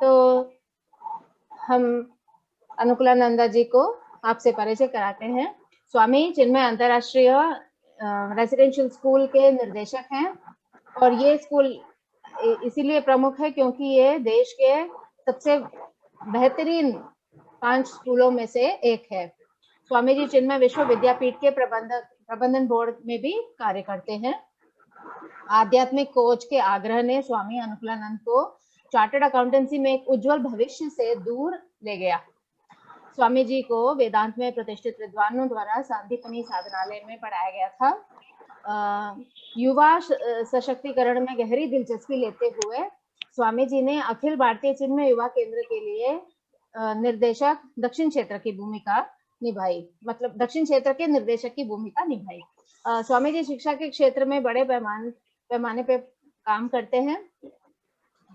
तो हम अनुकूलानंदा जी को आपसे परिचय कराते हैं। स्वामी चिन्मय अंतर्राष्ट्रीय रेसिडेंशियल स्कूल के निर्देशक हैं और ये स्कूल इसीलिए प्रमुख है क्योंकि ये देश के सबसे बेहतरीन 5 स्कूलों में से एक है। स्वामी जी चिन्मय विश्व विद्यापीठ के प्रबंधन बोर्ड में भी कार्य करते हैं। आध्यात्मिक कोच के आग्रह ने स्वामी अनुकूलानंद को चार्टर्ड अकाउंटेंसी में एक उज्जवल भविष्य से दूर ले गया। स्वामी जी को वेदांत में प्रतिष्ठित विद्वानों द्वारा सांदीपनी साधनालय में पढ़ाया गया था। युवा सशक्तिकरण में गहरी दिलचस्पी लेते हुए स्वामी जी ने अखिल भारतीय चिन्मय युवा केंद्र के लिए निर्देशक दक्षिण क्षेत्र की भूमिका निभाई, मतलब दक्षिण क्षेत्र के निर्देशक की भूमिका निभाई। स्वामी जी शिक्षा के क्षेत्र में बड़े पैमाने पे काम करते हैं।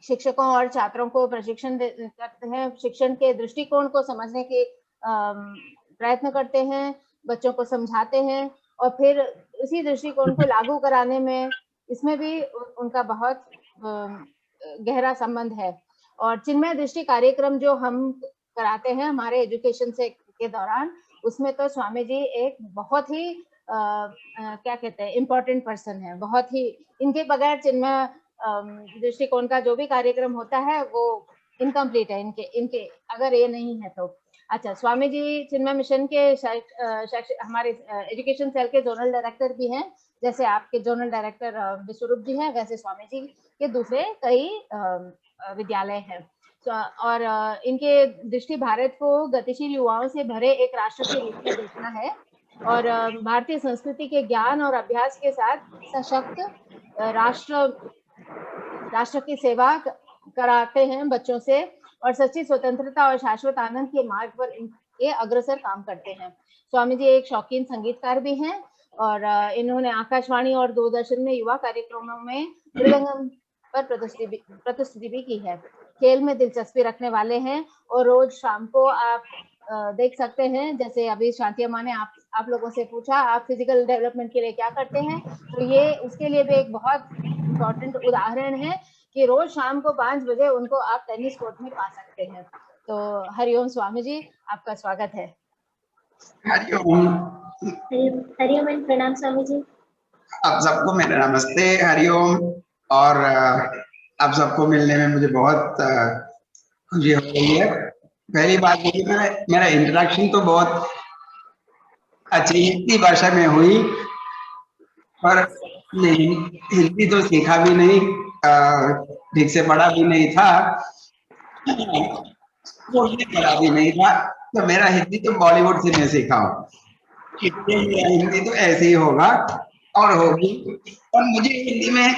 शिक्षकों और छात्रों को प्रशिक्षण करते हैं, शिक्षण के दृष्टिकोण को समझने के प्रयत्न करते हैं, बच्चों को समझाते हैं और फिर उसी दृष्टिकोण को लागू कराने में इसमें भी उनका बहुत गहरा संबंध है। और चिन्मय दृष्टि कार्यक्रम जो हम कराते हैं हमारे एजुकेशन से के दौरान, उसमें तो स्वामी जी एक बहुत ही क्या कहते हैं इम्पोर्टेंट पर्सन है। बहुत ही इनके बगैर चिन्मय दृष्टिकोण का जो भी कार्यक्रम होता है वो इनकम्प्लीट है इनके अगर ये नहीं है तो। अच्छा, स्वामी जी चिन्मय मिशन के हमारे एजुकेशन सेल के जोनल डायरेक्टर भी हैं। जैसे आपके जोनल डायरेक्टर विश्वरूप जी हैं, वैसे स्वामी जी के दूसरे कई विद्यालय हैं। और इनके दृष्टि भारत को गतिशील युवाओं से भरे एक राष्ट्र के रूप में देखना है और भारतीय संस्कृति के ज्ञान और अभ्यास के साथ सशक्त राष्ट्र की सेवा कराते हैं बच्चों से और सच्ची स्वतंत्रता और शाश्वत आनंद के मार्ग पर ये अग्रसर काम करते हैं। स्वामी जी एक शौकीन संगीतकार भी हैं और इन्होंने आकाशवाणी और दूरदर्शन में युवा कार्यक्रमों में मृदंगम पर प्रस्तुति भी की है। खेल में दिलचस्पी रखने वाले हैं और रोज शाम को आप देख सकते हैं, जैसे अभी शांति अम्मा ने आप लोगों से पूछा आप फिजिकल डेवलपमेंट के लिए क्या करते हैं, तो ये उसके लिए भी एक बहुत इम्पोर्टेंट उदाहरण है कि रोज शाम को 5 बजे उनको आप टेनिस कोर्ट में पा सकते हैं। तो हरिओम स्वामी जी, आपका स्वागत है। हरिओम। हरिओम एंड प्रणाम स्वामी जी। आप सबको मेरा नमस्ते, हरिओम। और आप सबको मिलने में मुझे बहुत खुशी हो रही है। पहली बात ये मेरा इंट्रोडक्शन तो बहुत अच्छी हिंदी भाषा में हुई, पर हिंदी तो सीखा भी नहीं, ठीक से पढ़ा भी नहीं था, पढ़ा भी नहीं था, तो मेरा हिंदी तो बॉलीवुड से नहीं सीखा हूँ। हिंदी तो ऐसे ही होगा और होगी। और मुझे हिंदी में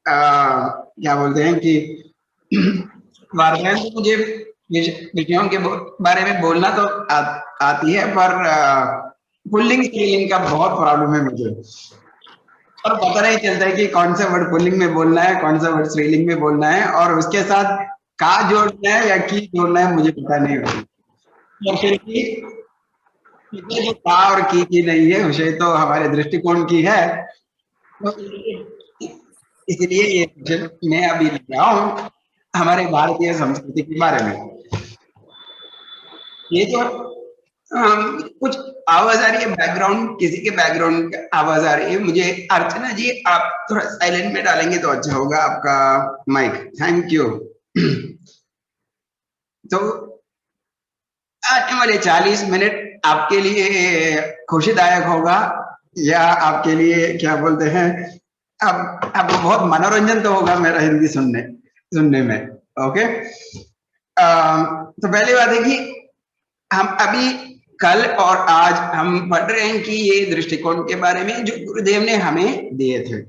क्या बोलते हैं कि वार्ताएं तो मुझे विषयों के बारे में बोलना तो आती है, पर पुल्लिंग स्त्रीलिंग का बहुत प्रॉब्लम है मुझे, और पता नहीं चलता है कि कौन सा वर्ड पुल्लिंग में बोलना है, कौन सा वर्ड स्त्रीलिंग में बोलना है, और उसके साथ का जोड़ना है या की जोड़ना है मुझे पता नहीं होता। और फिर जो का और की नहीं है, विषय तो हमारे दृष्टिकोण की है, इसलिए ये मैं अभी लिख रहा हूँ हमारे भारतीय संस्कृति के बारे में। ये तो कुछ आवाज आ रही है बैकग्राउंड, किसी के बैकग्राउंड की आवाज आ रही है मुझे। अर्चना जी, आप थोड़ा साइलेंट में डालेंगे तो अच्छा होगा आपका माइक, थैंक यू। तो आने वाले 40 मिनट आपके लिए खुशीदायक होगा या आपके लिए क्या बोलते हैं, अब आपको बहुत मनोरंजन तो होगा मेरा हिंदी सुनने में। ओके, तो पहली बात है कि हम अभी कल और आज हम पढ़ रहे हैं कि ये दृष्टिकोण के बारे में जो गुरुदेव ने हमें दिए थे।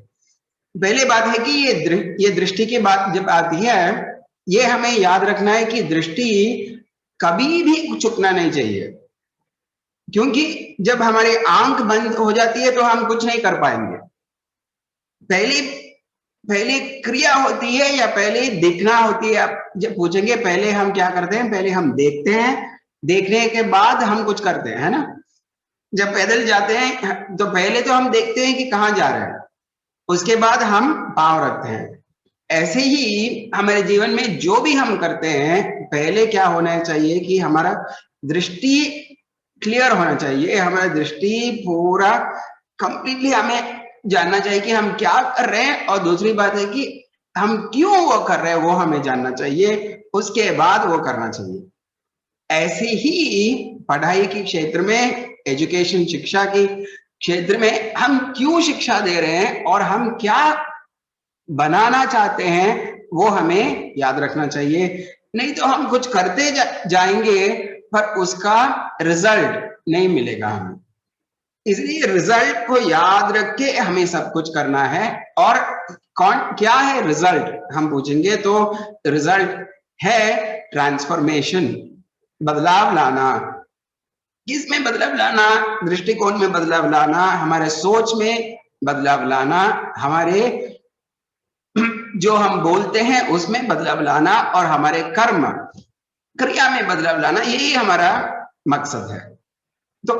पहली बात है कि ये दृष्टि की बात जब आती है, ये हमें याद रखना है कि दृष्टि कभी भी चुकना नहीं चाहिए, क्योंकि जब हमारी आंख बंद हो जाती है तो हम कुछ नहीं कर पाएंगे। पहली क्रिया होती है या पहले दिखना होती है। आप जब पूछेंगे पहले हम क्या करते हैं, पहले हम देखते हैं, देखने के बाद हम कुछ करते हैं, है ना। जब पैदल जाते हैं तो पहले तो हम देखते हैं कि कहाँ जा रहे हैं, उसके बाद हम पाँव रखते हैं, ऐसे ही हमारे जीवन में जो भी हम करते हैं, पहले क्या होना चाहिए कि हमारा दृष्टि क्लियर होना चाहिए, हमारा दृष्टि पूरा कंप्लीटली हमें जानना चाहिए कि हम क्या कर रहे हैं, और दूसरी बात है कि हम क्यों वो कर रहे हैं वो हमें जानना चाहिए, उसके बाद वो करना चाहिए। ऐसे ही पढ़ाई के क्षेत्र में, एजुकेशन शिक्षा के क्षेत्र में हम क्यों शिक्षा दे रहे हैं और हम क्या बनाना चाहते हैं वो हमें याद रखना चाहिए। नहीं तो हम कुछ करते जाएंगे पर उसका रिजल्ट नहीं मिलेगा हमें। इसलिए रिजल्ट को याद रख के हमें सब कुछ करना है। और कौन क्या है रिजल्ट हम पूछेंगे तो रिजल्ट है ट्रांसफॉर्मेशन, बदलाव लाना। किसमें बदलाव लाना? दृष्टिकोण में बदलाव लाना, हमारे सोच में बदलाव लाना, हमारे जो हम बोलते हैं उसमें बदलाव लाना, और हमारे कर्म क्रिया में बदलाव लाना, यही हमारा मकसद है। तो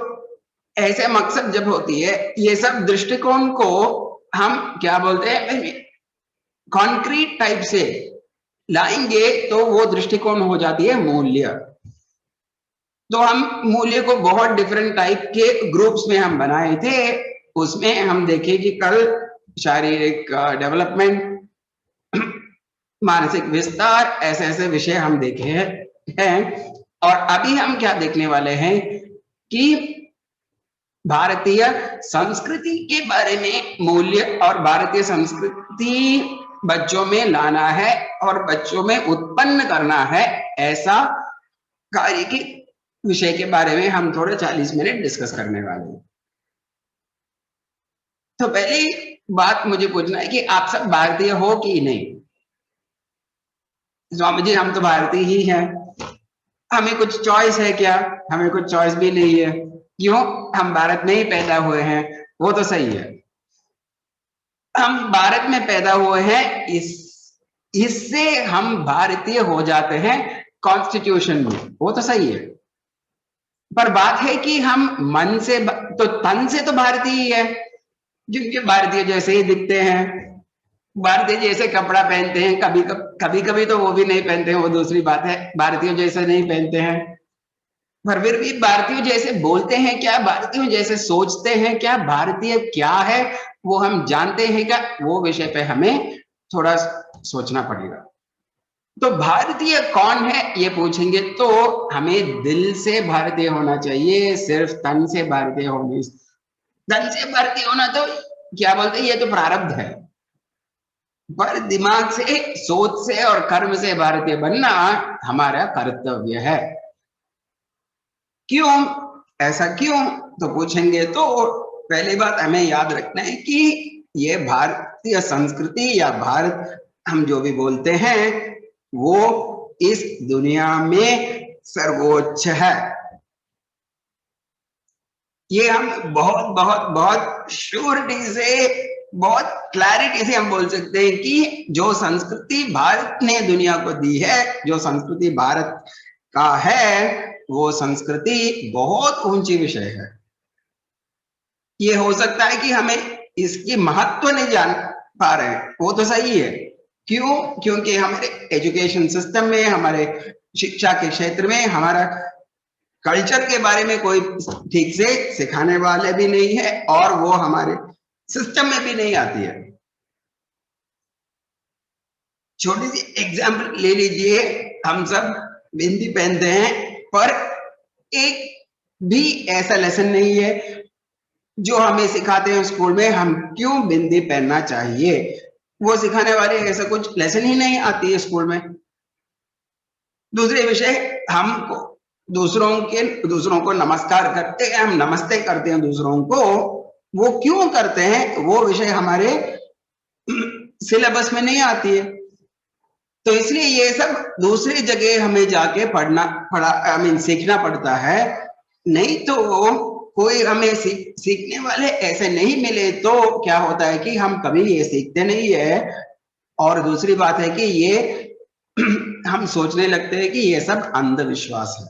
ऐसे मकसद जब होती है, ये सब दृष्टिकोण को हम क्या बोलते हैं, कॉन्क्रीट टाइप से लाएंगे तो वो दृष्टिकोण हो जाती है मूल्य। तो हम मूल्य को बहुत डिफरेंट टाइप के ग्रुप्स में हम बनाए थे। उसमें हम देखें कि कल शारीरिक डेवलपमेंट, मानसिक विस्तार, ऐसे ऐसे विषय हम देखे हैं। और अभी हम क्या देखने वाले हैं कि भारतीय संस्कृति के बारे में मूल्य और भारतीय संस्कृति बच्चों में लाना है और बच्चों में उत्पन्न करना है, ऐसा कार्य के विषय के बारे में हम थोड़े 40 मिनट डिस्कस करने वाले हैं। तो पहली बात मुझे पूछना है कि आप सब भारतीय हो कि नहीं? स्वामी जी हम तो भारतीय ही हैं, हमें कुछ चॉइस है क्या? हमें कुछ चॉइस भी नहीं है। क्यों? हम भारत में ही पैदा हुए हैं, वो तो सही है। हम भारत में पैदा हुए हैं, इससे हम भारतीय हो जाते हैं कॉन्स्टिट्यूशन में, वो तो सही है। पर बात है कि हम मन से तो तन से तो भारतीय ही है, क्योंकि भारतीय जैसे ही दिखते हैं, भारतीय जैसे कपड़ा पहनते हैं, कभी कभी तो वो भी नहीं पहनते हैं, वो दूसरी बात है, भारतीय जैसे नहीं पहनते हैं, पर फिर भी भारतीय जैसे बोलते हैं क्या? भारतीय जैसे सोचते हैं क्या? भारतीय क्या है वो हम जानते हैं क्या? वो विषय पे हमें थोड़ा सोचना पड़ेगा। तो भारतीय कौन है ये पूछेंगे तो हमें दिल से भारतीय होना चाहिए, सिर्फ तन से भारतीय होने, तन से भारतीय होना तो क्या बोलते हैं, ये तो प्रारब्ध है। पर दिमाग से, सोच से और कर्म से भारतीय बनना हमारा कर्तव्य है। क्यों ऐसा? क्यों तो पूछेंगे तो पहली बात हमें याद रखना है कि ये भारतीय संस्कृति या भारत हम जो भी बोलते हैं वो इस दुनिया में सर्वोच्च है। ये हम बहुत बहुत बहुत श्योरिटी से, बहुत क्लैरिटी से हम बोल सकते हैं कि जो संस्कृति भारत ने दुनिया को दी है, जो संस्कृति भारत का है, वो संस्कृति बहुत ऊंची विषय है। ये हो सकता है कि हमें इसकी महत्व नहीं जान पा रहे हैं, वो तो सही है। क्यों? क्योंकि हमारे एजुकेशन सिस्टम में, हमारे शिक्षा के क्षेत्र में, हमारा कल्चर के बारे में कोई ठीक से सिखाने वाले भी नहीं है और वो हमारे सिस्टम में भी नहीं आती है। छोटी सी एग्जाम्पल ले लीजिए, हम सब बिंदी पहनते हैं, पर एक भी ऐसा लेसन नहीं है जो हमें सिखाते हैं स्कूल में हम क्यों बिंदी पहनना चाहिए। वो सिखाने वाले ऐसा कुछ लेसन ही नहीं आती है स्कूल में। दूसरे विषय, हमको दूसरों को नमस्कार करते हैं, हम नमस्ते करते हैं दूसरों को, वो क्यों करते हैं वो विषय हमारे सिलेबस में नहीं आती है। तो इसलिए ये सब दूसरी जगह हमें जाके सीखना पड़ता है। नहीं तो कोई हमें सीखने वाले ऐसे नहीं मिले तो क्या होता है कि हम कभी ये सीखते नहीं है। और दूसरी बात है कि ये हम सोचने लगते हैं कि ये सब अंधविश्वास है।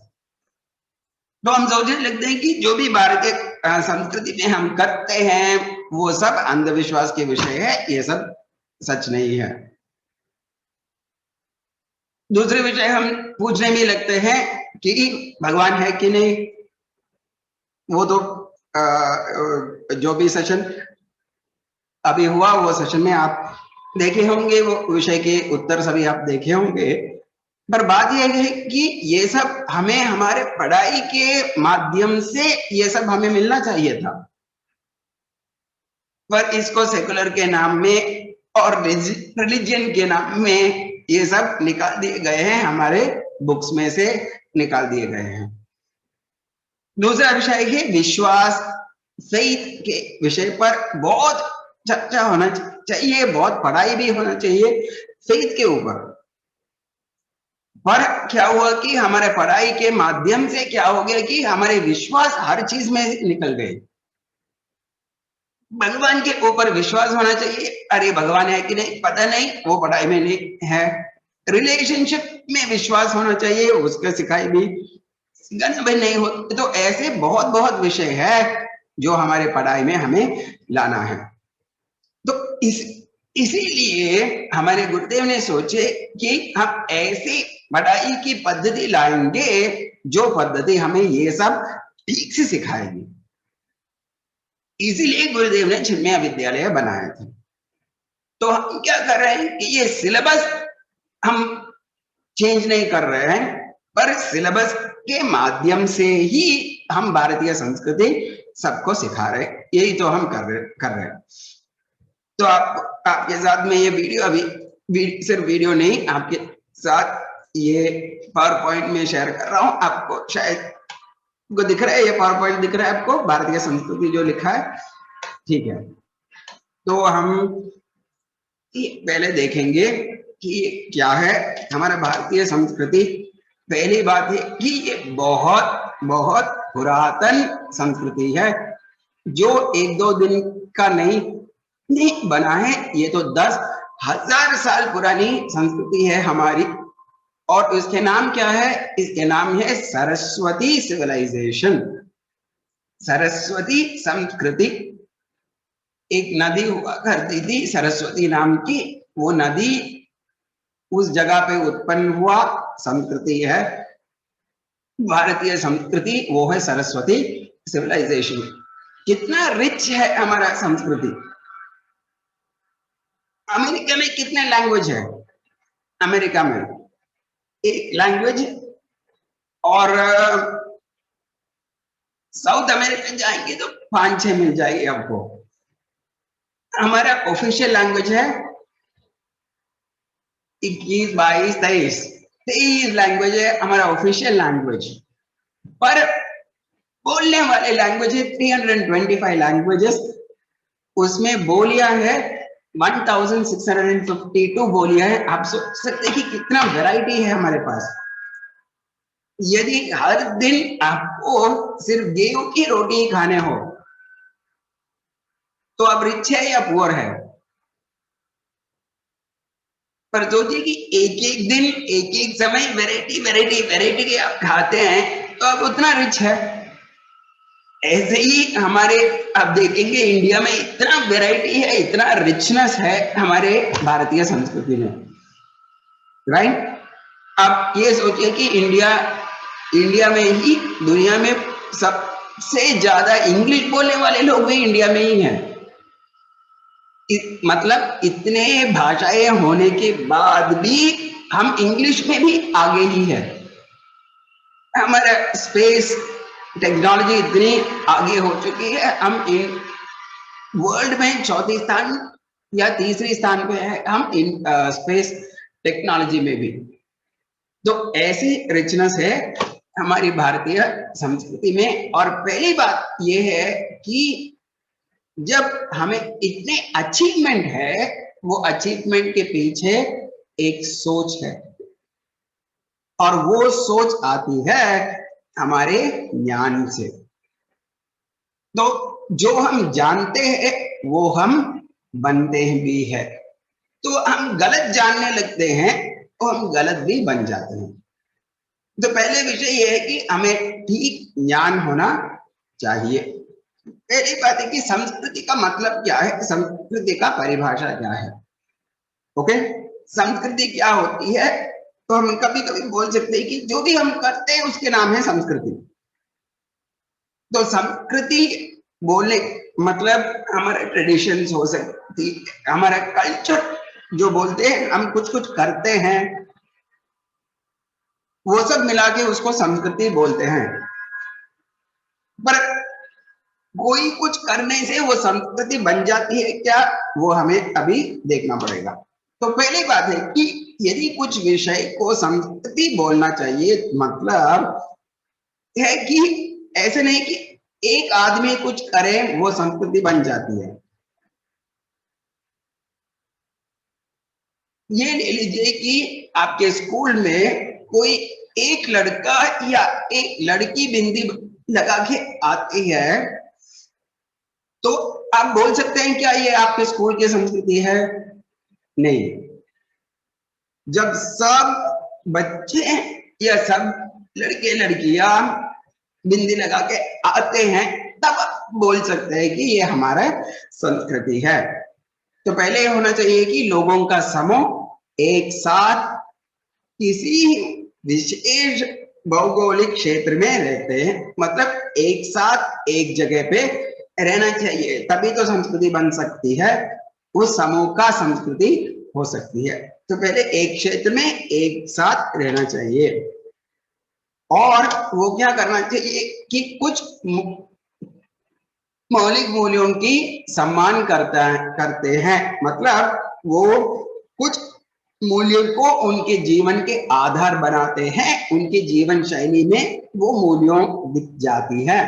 तो हम सोचने लगते हैं कि जो भी भारतीय संस्कृति में हम करते हैं वो सब अंधविश्वास के विषय है, ये सब सच नहीं है। दूसरे विषय हम पूछने में लगते हैं कि भगवान है कि नहीं। वो तो जो भी सेशन अभी हुआ वो सेशन में आप देखे होंगे, वो विषय के उत्तर सभी आप देखे होंगे। पर बात यह है कि ये सब हमें हमारे पढ़ाई के माध्यम से ये सब हमें मिलना चाहिए था, पर इसको सेकुलर के नाम में और रिलीजन के नाम में ये सब निकाल दिए गए हैं, हमारे बुक्स में से निकाल दिए गए हैं। दूसरा विषय है विश्वास, फेथ के विषय पर बहुत चर्चा होना चाहिए, बहुत पढ़ाई भी होना चाहिए फेथ के ऊपर। पर क्या हुआ कि हमारे पढ़ाई के माध्यम से क्या हो गया कि हमारे विश्वास हर चीज में निकल गए। भगवान के ऊपर विश्वास होना चाहिए, अरे भगवान है कि नहीं पता नहीं, वो पढ़ाई में नहीं है। रिलेशनशिप में विश्वास होना चाहिए, उसके सिखाई भी भी नहीं होते। तो ऐसे बहुत बहुत विषय है जो हमारे पढ़ाई में हमें लाना है। तो इसीलिए हमारे गुरुदेव ने सोचे कि हम ऐसी पढ़ाई की पद्धति लाएंगे जो पद्धति हमें ये सब ठीक से सिखाएगी। इसीलिए गुरुदेव ने चिन्मय विद्यालय बनाए थे। तो हम क्या कर रहे हैं कि ये सिलेबस हम चेंज नहीं कर रहे हैं, पर सिलेबस के माध्यम से ही हम भारतीय संस्कृति सबको सिखा रहे हैं। यही तो हम कर रहे हैं। तो आपके साथ में ये वीडियो अभी सिर्फ वीडियो नहीं, आपके साथ ये पावर पॉइंट में शेयर कर रहा हूं। आपको शायद को दिख रहा है, ये पावर पॉइंट दिख रहा है आपको, भारतीय संस्कृति जो लिखा है, ठीक है। तो हम पहले देखेंगे कि क्या है हमारा भारतीय संस्कृति। पहली बात है कि ये बहुत बहुत पुरातन संस्कृति है, जो एक दो दिन का नहीं बना है। ये तो 10,000 साल पुरानी संस्कृति है हमारी। और इसके नाम क्या है? इसके नाम है सरस्वती सिविलाइजेशन, सरस्वती संस्कृति। एक नदी हुआ करती थी सरस्वती नाम की, वो नदी उस जगह पे उत्पन्न हुआ संस्कृति है भारतीय संस्कृति, वो है सरस्वती सिविलाइजेशन। कितना रिच है हमारा संस्कृति। अमेरिका में कितने लैंग्वेज है? अमेरिका में एक लैंग्वेज, और साउथ अमेरिका जाएंगे तो 5-6 मिल जाएगी आपको। हमारा ऑफिशियल लैंग्वेज है 21, 22, 23 लैंग्वेज है हमारा ऑफिशियल लैंग्वेज। पर बोलने वाले लैंग्वेज है 325 लैंग्वेजेस। उसमें बोलियां है 1652 बोलियां है। आप सोच सकते हैं कि कितना वैरायटी है हमारे पास। यदि हर दिन आपको सिर्फ गेहूं की रोटी खाने हो तो आप रिच है या पुअर है? पर सोचिए कि एक एक दिन एक एक समय वैरायटी वैरायटी वैरायटी के आप खाते हैं तो आप उतना रिच है। ऐसे ही हमारे आप देखेंगे इंडिया में इतना वैरायटी है, इतना रिचनेस है हमारे भारतीय संस्कृति में, राइट। आप ये सोचिए कि इंडिया में ही दुनिया में सबसे ज्यादा इंग्लिश बोलने वाले लोग भी इंडिया में ही हैं। मतलब इतने भाषाएं होने के बाद भी हम इंग्लिश में भी आगे ही है। हमारा स्पेस टेक्नोलॉजी इतनी आगे हो चुकी है, हम इन वर्ल्ड में चौथी स्थान या तीसरी स्थान पे है हम इन स्पेस टेक्नोलॉजी में भी। तो ऐसी रिचनेस है हमारी भारतीय संस्कृति में। और पहली बात यह है कि जब हमें इतने अचीवमेंट है, वो अचीवमेंट के पीछे एक सोच है, और वो सोच आती है हमारे ज्ञान से। तो जो हम जानते हैं वो हम बनते भी है। तो हम गलत जानने लगते हैं तो हम गलत भी बन जाते हैं। तो पहले विषय ये है कि हमें ठीक ज्ञान होना चाहिए। पहली बात है कि संस्कृति का मतलब क्या है, संस्कृति का परिभाषा क्या है। ओके, संस्कृति क्या होती है? तो हम कभी कभी बोल सकते हैं कि जो भी हम करते हैं उसके नाम है संस्कृति। तो संस्कृति बोलने मतलब हमारे ट्रेडिशंस हो सकती, हमारा कल्चर जो बोलते हैं, हम कुछ कुछ करते हैं, वो सब मिला के उसको संस्कृति बोलते हैं। पर कोई कुछ करने से वो संस्कृति बन जाती है क्या, वो हमें अभी देखना पड़ेगा। तो पहली बात है कि यदि कुछ विषय को संस्कृति बोलना चाहिए, मतलब है कि ऐसे नहीं कि एक आदमी कुछ करे वो संस्कृति बन जाती है। ये ले लीजिए कि आपके स्कूल में कोई एक लड़का या एक लड़की बिंदी लगा के आती है, तो आप बोल सकते हैं क्या ये आपके स्कूल की संस्कृति है? नहीं। जब सब बच्चे या सब लड़के लड़कियां बिंदी लगा के आते हैं, तब बोल सकते हैं कि ये हमारा संस्कृति है। तो पहले होना चाहिए कि लोगों का समूह एक साथ किसी विशेष भौगोलिक क्षेत्र में रहते हैं, मतलब एक साथ एक जगह पे रहना चाहिए, तभी तो संस्कृति बन सकती है, उस समूह का संस्कृति हो सकती है। तो पहले एक क्षेत्र में एक साथ रहना चाहिए, और वो क्या करना चाहिए कि कुछ मौलिक मूल्यों की सम्मान करते हैं, मतलब वो कुछ मूल्यों को उनके जीवन के आधार बनाते हैं, उनके जीवन शैली में वो मूल्यों दिख जाती है।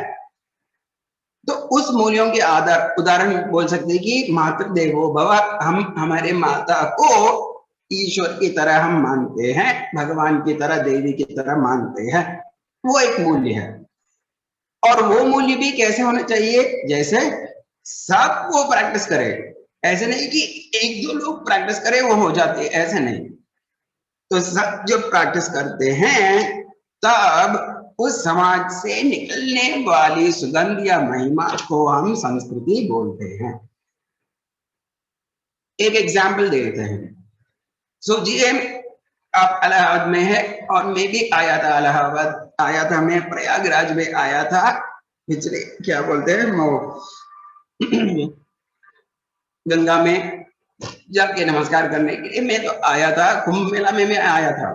तो उस मूल्यों के आधार, उदाहरण बोल सकते हैं कि मातृदेवो भव, हम हमारे माता को ईश्वर की तरह हम मानते हैं, भगवान की तरह, देवी की तरह मानते हैं, वो एक मूल्य है। और वो मूल्य भी कैसे होना चाहिए, जैसे सब वो प्रैक्टिस करें, ऐसे नहीं कि एक दो लोग प्रैक्टिस करें वो हो जाती है, ऐसे नहीं। तो सब जब प्रैक्टिस करते हैं तब उस समाज से निकलने वाली सुगंध या महिमा को हम संस्कृति बोलते हैं। एक एग्जाम्पल देते हैं। सो जी आप इलाहाबाद में है, और मैं भी आया था, इलाहाबाद आया था, मैं प्रयागराज में आया था पिछले, क्या बोलते हैं वो गंगा में जाके नमस्कार करने के लिए मैं तो आया था, कुंभ मेला में मैं आया था।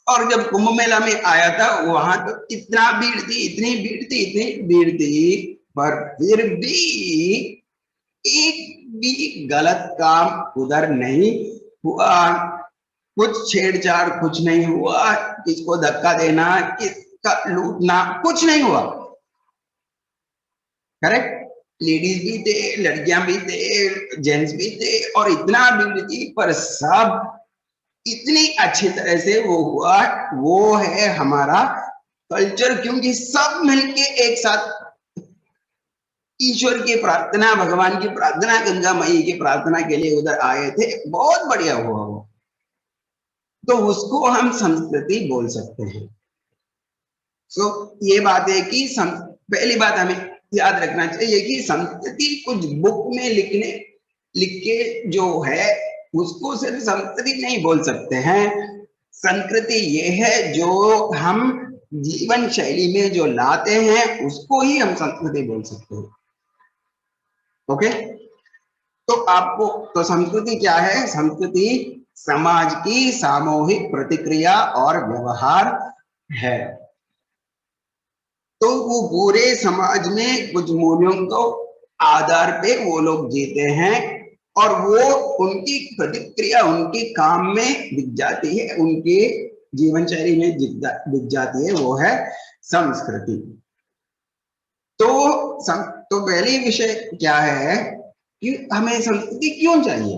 और जब कुंभ मेला में आया था वहां तो इतना भीड़ थी, इतनी भीड़ थी, इतनी भीड़ थी, पर फिर भी एक भी गलत काम उधर नहीं हुआ, कुछ छेड़छाड़ कुछ नहीं हुआ, किसको धक्का देना, किसका लूटना कुछ नहीं हुआ। करेक्ट? लेडीज भी थे, लड़कियां भी थे, जेंट्स भी थे, और इतना भीड़ थी, पर सब इतनी अच्छी तरह से वो हुआ। वो है हमारा कल्चर, क्योंकि सब मिलके एक साथ ईश्वर की प्रार्थना, भगवान की प्रार्थना, गंगा माई की प्रार्थना के लिए उधर आए थे, बहुत बढ़िया हुआ वो। तो उसको हम संस्कृति बोल सकते हैं। सो ये बात है कि पहली बात हमें याद रखना चाहिए कि संस्कृति कुछ बुक में लिख के जो है उसको सिर्फ संस्कृति नहीं बोल सकते हैं। संस्कृति ये है जो हम जीवन शैली में जो लाते हैं उसको ही हम संस्कृति बोल सकते हैं। ओके, तो आपको, तो संस्कृति क्या है? संस्कृति समाज की सामूहिक प्रतिक्रिया और व्यवहार है। तो वो पूरे समाज में कुछ मूल्यों को आधार पे वो लोग जीते हैं, और वो उनकी प्रतिक्रिया उनके काम में दिख जाती है, उनके जीवन शैली में दिख जाती है, वो है संस्कृति। तो पहली विषय क्या है कि हमें संस्कृति क्यों चाहिए?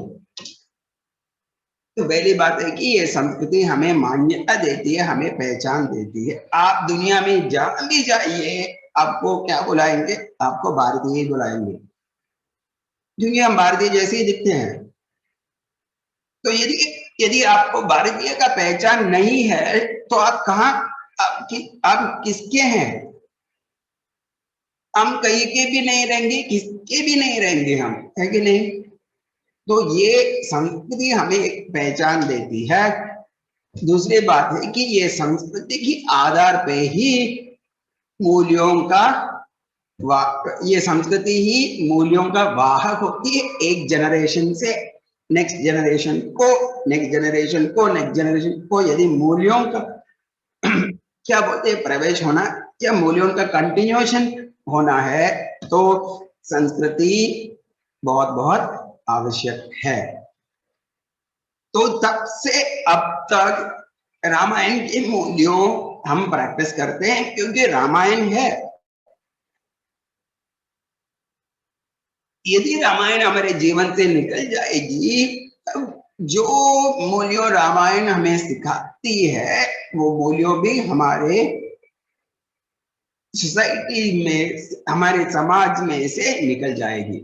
तो पहली बात है कि ये संस्कृति हमें मान्यता देती है, हमें पहचान देती है। आप दुनिया में जहां भी जाइए आपको क्या बुलाएंगे? आपको भारतीय ही बुलाएंगे, क्योंकि हम भारतीय जैसे ही दिखते हैं। तो यदि आपको भारतीय का पहचान नहीं है तो आप कहाँ, आप किसके हैं? हम कहीं के भी नहीं रहेंगे, किसके भी नहीं रहेंगे हम, है कि नहीं? तो ये संस्कृति हमें एक पहचान देती है। दूसरी बात है कि ये संस्कृति की आधार पे ही मूल्यों का ये संस्कृति ही मूल्यों का वाहक होती है, एक जनरेशन से नेक्स्ट जनरेशन को, नेक्स्ट जनरेशन को, नेक्स्ट जनरेशन को। यदि मूल्यों का क्या बोलते हैं प्रवेश होना या मूल्यों का कंटिन्यूएशन होना है तो संस्कृति बहुत बहुत आवश्यक है। तो तब से अब तक रामायण के मूल्यों हम प्रैक्टिस करते हैं, क्योंकि रामायण है। यदि रामायण हमारे जीवन से निकल जाएगी, तब जो मूल्यों रामायण हमें सिखाती है वो मूल्यों भी हमारे सोसाइटी में, हमारे समाज में से निकल जाएगी।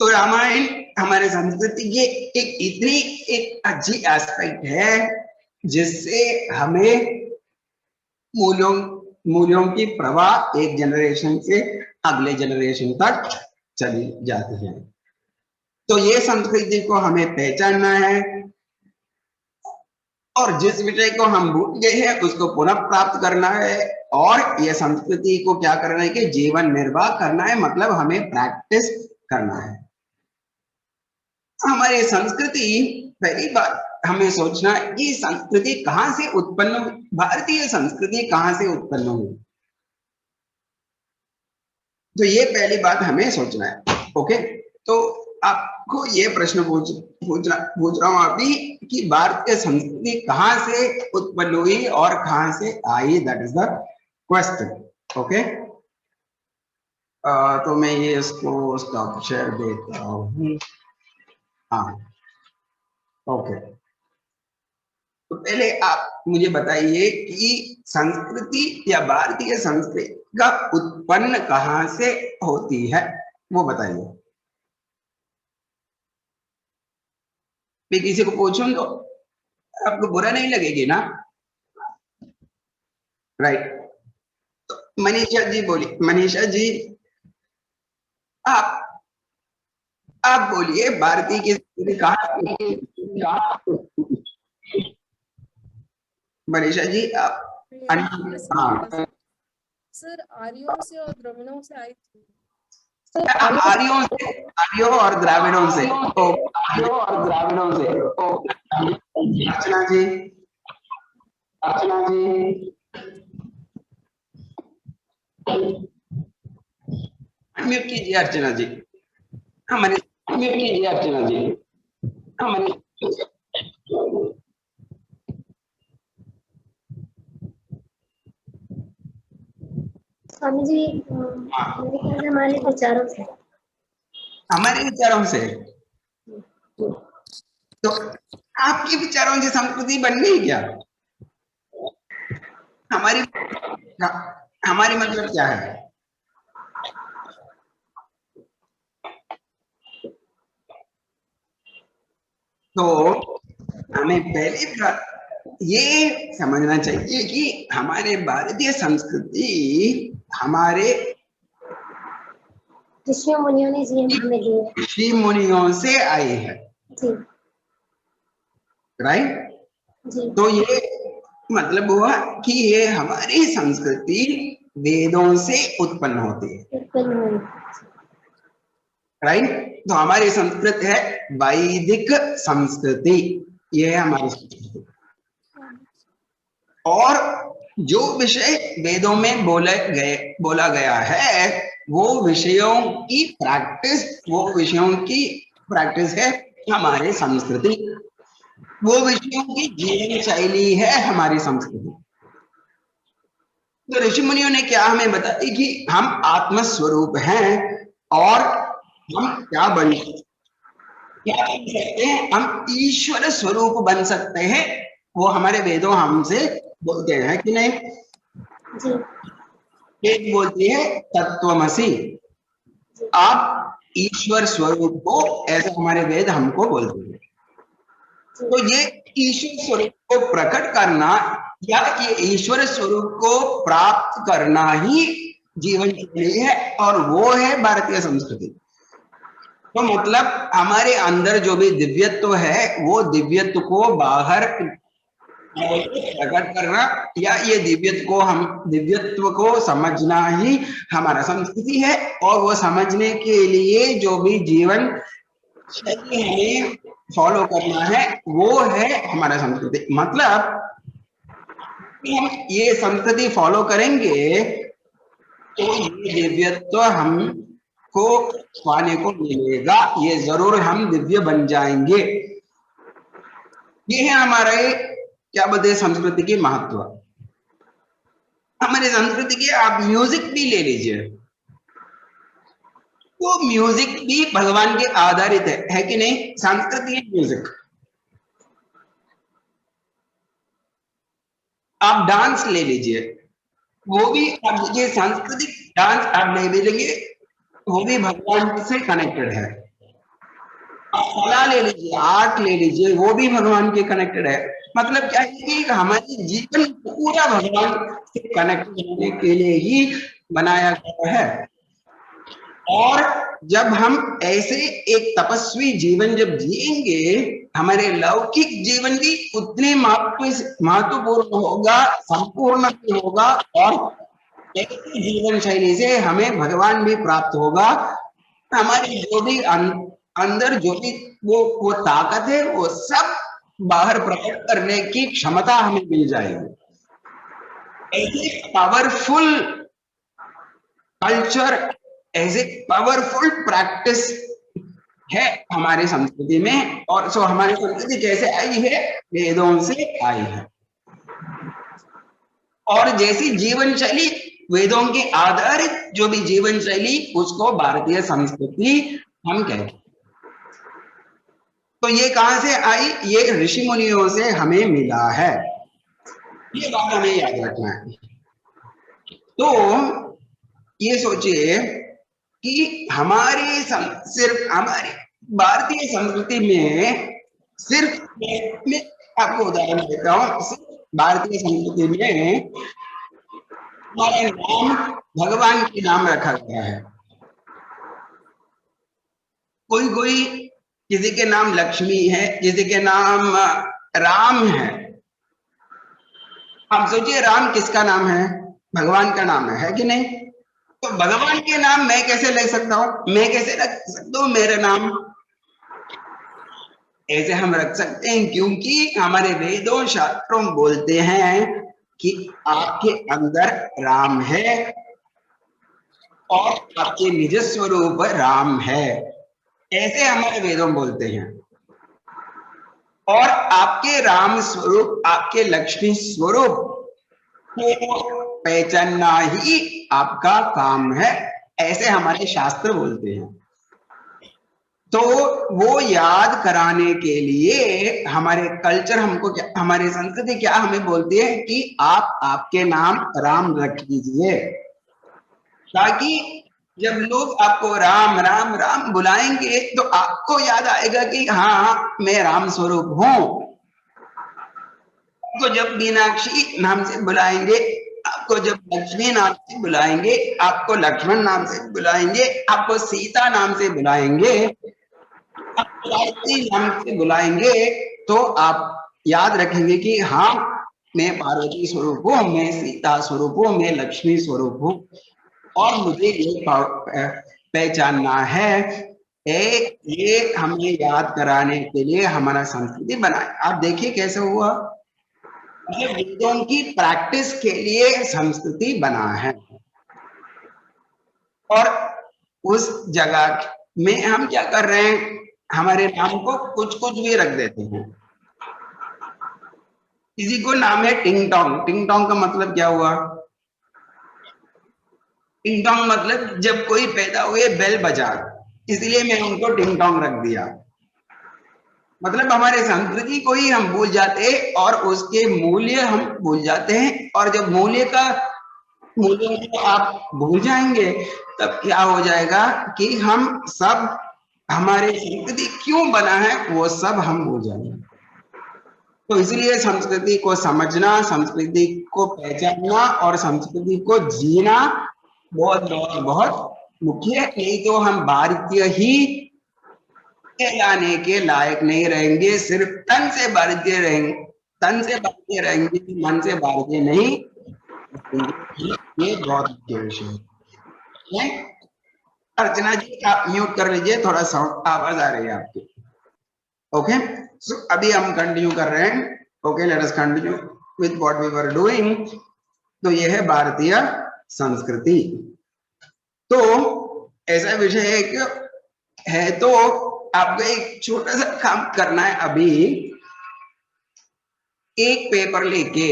तो रामायण हमारे संस्कृति की एक इतनी एक अच्छी एस्पेक्ट है जिससे हमें मूल्यों की प्रवाह एक जनरेशन से अगले जनरेशन तक चली जाती है। तो ये संस्कृति को हमें पहचानना है और जिस विषय को हम भूल गए हैं उसको पुनः प्राप्त करना है, और ये संस्कृति को क्या करना है कि जीवन निर्वाह करना है, मतलब हमें प्रैक्टिस करना है। हमारी संस्कृति, पहली बात हमें सोचना कि संस्कृति कहां से उत्पन्न हुई, भारतीय संस्कृति कहां से उत्पन्न हुई, तो ये पहली बात हमें सोचना है। ओके, तो आपको ये प्रश्न पूछ रहा हूं अभी कि भारतीय संस्कृति कहां से उत्पन्न हुई और कहां से आई, that is the question. Okay, तो मैं ये इसको स्टॉप शेयर देता हूं। हाँ, ओके, तो पहले आप मुझे बताइए कि संस्कृति या भारतीय संस्कृति का उत्पन्न कहां से होती है, वो बताइए। मैं किसी को पूछूं तो आपको बुरा नहीं लगेगी ना, राइट? तो मनीषा जी बोलिए, मनीषा जी आप बोलिए भारतीय की संस्कृति कहां, मनीषा जी आप। हाँ सर, आर्यों से और द्रविड़ों से आई थी। आर्यों और द्राविड़ों से। अर्चना जी, म्यूट कीजिए अर्चना जी। म्यूट कीजिए अर्चना जी। स्वामी जी, मेरे ख्याल से हमारे विचारों से तो आपके विचारों से संस्कृति बन गई क्या? हमारी मतलब क्या है? तो हमें पहले ये समझना चाहिए कि हमारे भारतीय संस्कृति हमारे ऋषि मुनियों ने हमें दिए, ऋषि मुनियों से आई है, राइट जी। तो ये मतलब हुआ कि ये हमारी संस्कृति वेदों से उत्पन्न होती है, राइट? तो हमारी संस्कृति है वैदिक संस्कृति, ये है हमारी संस्कृति। और जो विषय वेदों में बोला गया है वो विषयों की प्रैक्टिस है हमारी संस्कृति, वो विषयों की जीवन शैली है हमारी संस्कृति। तो ऋषि मुनियों ने क्या हमें बताया कि हम आत्म स्वरूप हैं और हम क्या बन सकते हैं, हम ईश्वर स्वरूप बन सकते हैं, वो हमारे वेदों हमसे बोलते हैं कि नहीं जी। एक बोलती है तत्वमसि, आप ईश्वर स्वरूप हो, ऐसा हमारे वेद हमको बोलते हैं। तो ये ईश्वर स्वरूप को प्रकट करना या ये ईश्वर स्वरूप को प्राप्त करना ही जीवन शैली है, और वो है भारतीय संस्कृति। तो मतलब हमारे अंदर जो भी दिव्यत्व है वो दिव्यत्व को बाहर प्रकट करना, या ये दिव्यत्व को समझना ही हमारा संस्कृति है। और वो समझने के लिए जो भी जीवन शैली हमें फॉलो करना है वो है हमारा संस्कृति। मतलब हम ये संस्कृति फॉलो करेंगे तो ये दिव्यत्व हमको पाने को मिलेगा, ये जरूर हम दिव्य बन जाएंगे। ये है हमारे क्या बोलते हैं संस्कृति की महत्व। हमारे संस्कृति के आप म्यूजिक भी ले लीजिए, वो म्यूजिक भी भगवान के आधारित है कि नहीं? सांस्कृतिक म्यूजिक। आप डांस ले लीजिए, वो भी आप लीजिए सांस्कृतिक डांस आप ले लेंगे, वो भी भगवान से कनेक्टेड है। आप कला ले लीजिए, आर्ट ले लीजिए, वो भी भगवान के कनेक्टेड है। मतलब क्या है कि हमारे जीवन पूरा भगवान से कनेक्टेड होने के लिए ही बनाया गया है। और जब हम ऐसे एक तपस्वी जीवन जब जिएंगे, हमारे लौकिक जीवन भी उतने महत्वपूर्ण होगा, संपूर्ण भी होगा, और ऐसी जीवन शैली से हमें भगवान भी प्राप्त होगा। हमारी जो भी अंदर जो भी वो ताकत है वो सब बाहर प्रकट करने की क्षमता हमें मिल जाएगी। ऐसे पावरफुल कल्चर, ऐसे पावरफुल प्रैक्टिस है हमारी संस्कृति में। और सो हमारी संस्कृति कैसे आई है? वेदों से आई है। और जैसी जीवन शैली वेदों के आधारित जो भी जीवन शैली, उसको भारतीय संस्कृति हम कहते हैं। तो ये कहां से आई? ये ऋषि मुनियों से हमें मिला है, ये बात हमें याद रखना है। तो ये सोचिए कि हमारे सिर्फ हमारी भारतीय संस्कृति में, सिर्फ मैं आपको उदाहरण देता हूँ, सिर्फ भारतीय संस्कृति में हमारा नाम भगवान के नाम रखा गया है। कोई कोई किसी के नाम लक्ष्मी है, किसी के नाम राम है। आप सोचिए राम किसका नाम है? भगवान का नाम है कि नहीं? तो भगवान के नाम मैं कैसे ले सकता हूं? मैं कैसे रख सकता हूं मेरा नाम? ऐसे हम रख सकते हैं क्योंकि हमारे वेदों शास्त्रों बोलते हैं कि आपके अंदर राम है और आपके निज स्वरूप राम है, ऐसे हमारे वेदों बोलते हैं। और आपके राम स्वरूप, आपके लक्ष्मी स्वरूप को पहचानना ही आपका काम है, ऐसे हमारे शास्त्र बोलते हैं। तो वो याद कराने के लिए हमारे कल्चर हमको क्या, हमारी संस्कृति क्या हमें बोलती है कि आप आपके नाम राम रख दीजिए, ताकि जब लोग आपको राम राम राम बुलाएंगे तो आपको याद आएगा कि हाँ मैं राम स्वरूप हूं। आपको जब मीनाक्षी नाम से बुलाएंगे, आपको जब लक्ष्मी नाम से बुलाएंगे, आपको लक्ष्मण नाम से बुलाएंगे, आपको सीता नाम से बुलाएंगे, आपको गायत्री नाम से बुलाएंगे, तो आप याद रखेंगे कि हाँ मैं पार्वती स्वरूप हूँ, मैं सीता स्वरूप हूँ, मैं लक्ष्मी स्वरूप हूँ, और मुझे ये पहचानना है। ये हमें याद कराने के लिए हमारा संस्कृति बनाए। आप देखिए कैसे हुआ, वेदों की प्रैक्टिस के लिए संस्कृति बना है। और उस जगह में हम क्या कर रहे हैं, हमारे नाम को कुछ कुछ भी रख देते हैं। किसी को नाम है टिंग टोंग। टिंग टोंग का मतलब क्या हुआ? टिंग टोंग मतलब जब कोई पैदा हुए बेल बजा, इसलिए मैं उनको टिंग टोंग रख दिया। मतलब हमारे संस्कृति को ही हम भूल जाते हैं और उसके मूल्य हम भूल जाते हैं। और जब मूल्य को आप भूल जाएंगे तब क्या हो जाएगा कि हम सब, हमारे संस्कृति क्यों बना है वो सब हम भूल जाएंगे। तो इसलिए संस्कृति को समझना, संस्कृति को पहचानना और संस्कृति को जीना बहुत बहुत बहुत मुख्य है। नहीं तो हम भारतीय ही कहलाने के लायक नहीं रहेंगे, सिर्फ तन से भारतीय रहेंगे, तन से भारतीय रहेंगे, मन से भारतीय नहीं। ये बहुत मुख्य विषय है। अर्चना जी आप म्यूट कर लीजिए, थोड़ा साउंड आवाज आ रही है आपकी। ओके, सो अभी हम कंटिन्यू कर रहे हैं। Okay, let us continue with what we were doing. तो ये है भारतीय संस्कृति। तो ऐसा विषय एक है, तो आपको एक छोटा सा काम करना है। अभी एक पेपर लेके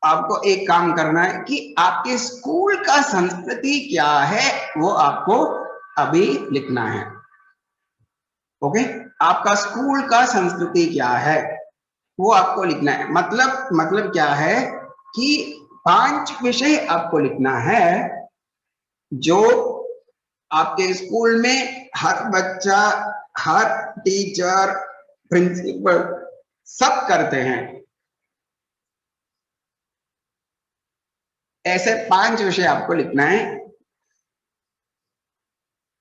आपको एक काम करना है कि आपके स्कूल का संस्कृति क्या है वो आपको अभी लिखना है। ओके, आपका स्कूल का संस्कृति क्या है वो आपको लिखना है। मतलब क्या है कि 5 विषय आपको लिखना है जो आपके स्कूल में हर बच्चा, हर टीचर, प्रिंसिपल सब करते हैं। ऐसे 5 विषय आपको लिखना है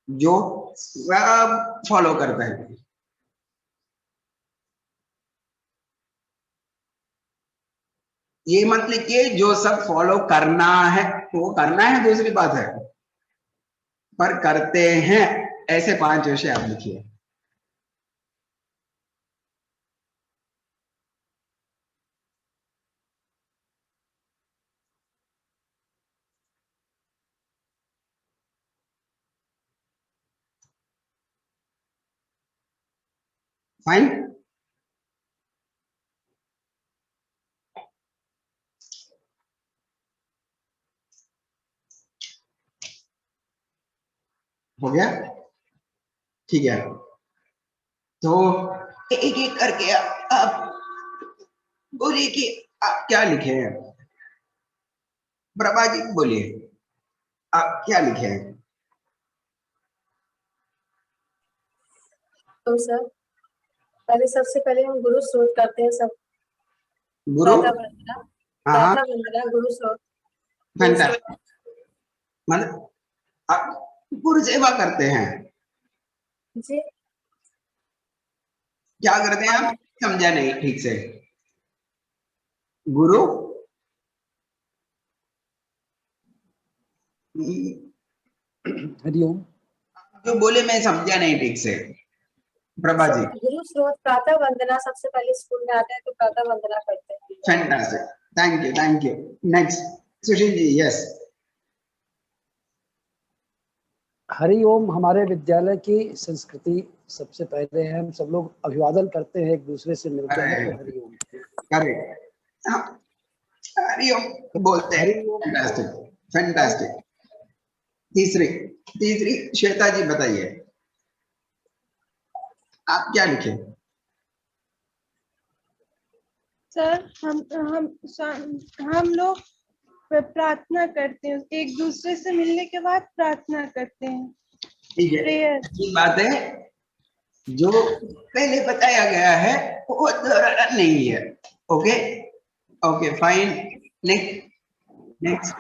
जो सब फॉलो करते हैं। ये मत लिखिए जो सब फॉलो करना है, वो करना है दूसरी बात है, पर करते हैं ऐसे 5 विषय आप लिखिए। फाइन, हो गया? ठीक है, तो एक एक करके आप बोलिए कि आप क्या लिखे हैं। प्रभा जी बोलिए, आप क्या लिखे हैं? तो सर पहले सबसे पहले हम गुरु स्रोत करते हैं सब। गुरु, प्रातः वंदना, हाँ हाँ, प्रातः वंदना, गुरु स्रोत। फैंटास्टिक। मतलब आप गुरु सेवा करते हैं? जी, क्या करते हैं आप? समझा नहीं ठीक से। गुरु हरिओम। जो बोले मैं समझा नहीं ठीक से। प्रभा जी, गुरु स्रोत प्रातः वंदना सबसे पहले स्कूल में आते हैं तो प्रातः वंदना करते हैं। Fantastic, thank you. Next Sushil ji, yes. Hariom हमारे विद्यालय की संस्कृति सबसे पहले है, हम सब लोग अभिवादन करते हैं एक दूसरे से मिलते हैं तो हरिओम। करेक्ट, हरिओम बोलते हैं। फैंटास्टिक। तीसरी श्वेता जी बताइए, आप क्या लिखे? सर हम लोग प्रार्थना करते हैं, एक दूसरे से मिलने के बाद प्रार्थना करते हैं। ठीक है, प्रेयर। ये बात है जो पहले बताया गया है वो दोहराना नहीं है। Okay fine. नेक्स्ट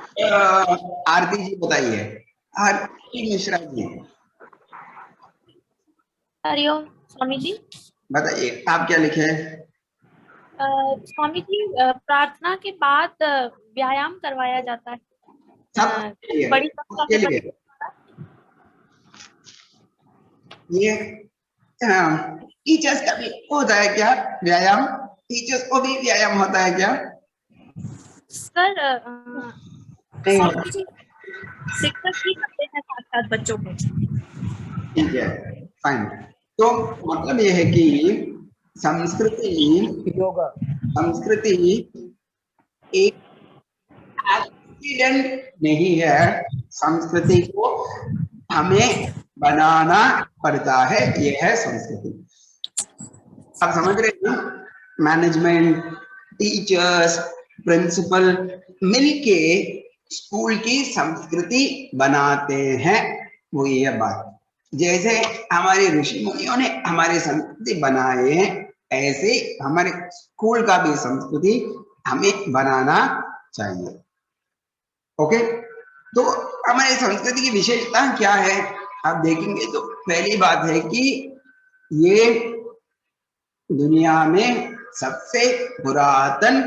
आरती जी बताइए, आरती मिश्रा जी हरिओम स्वामी जी। बताइए, आप क्या लिखे? स्वामी जी, प्रार्थना के बाद व्यायाम करवाया जाता है बड़ी संख्या में बच्चों। ये टीचर्स का भी होता है क्या व्यायाम? टीचर्स को भी व्यायाम होता है क्या? सर स्वामी जी शिक्षक भी करते हैं साथ साथ बच्चों को। ठीक है, फाइन। तो मतलब ये है कि संस्कृति एक एक्सीडेंट नहीं है, संस्कृति को हमें बनाना पड़ता है, ये है संस्कृति। आप समझ रहे हैं? मैनेजमेंट, टीचर्स, प्रिंसिपल मिलके स्कूल की संस्कृति बनाते हैं, वो ये बात। जैसे हमारे ऋषि मुनियों ने हमारे संस्कृति बनाए हैं, ऐसे हमारे स्कूल का भी संस्कृति हमें बनाना चाहिए। ओके, तो हमारी संस्कृति की विशेषता क्या है? आप देखेंगे तो पहली बात है कि ये दुनिया में सबसे पुरातन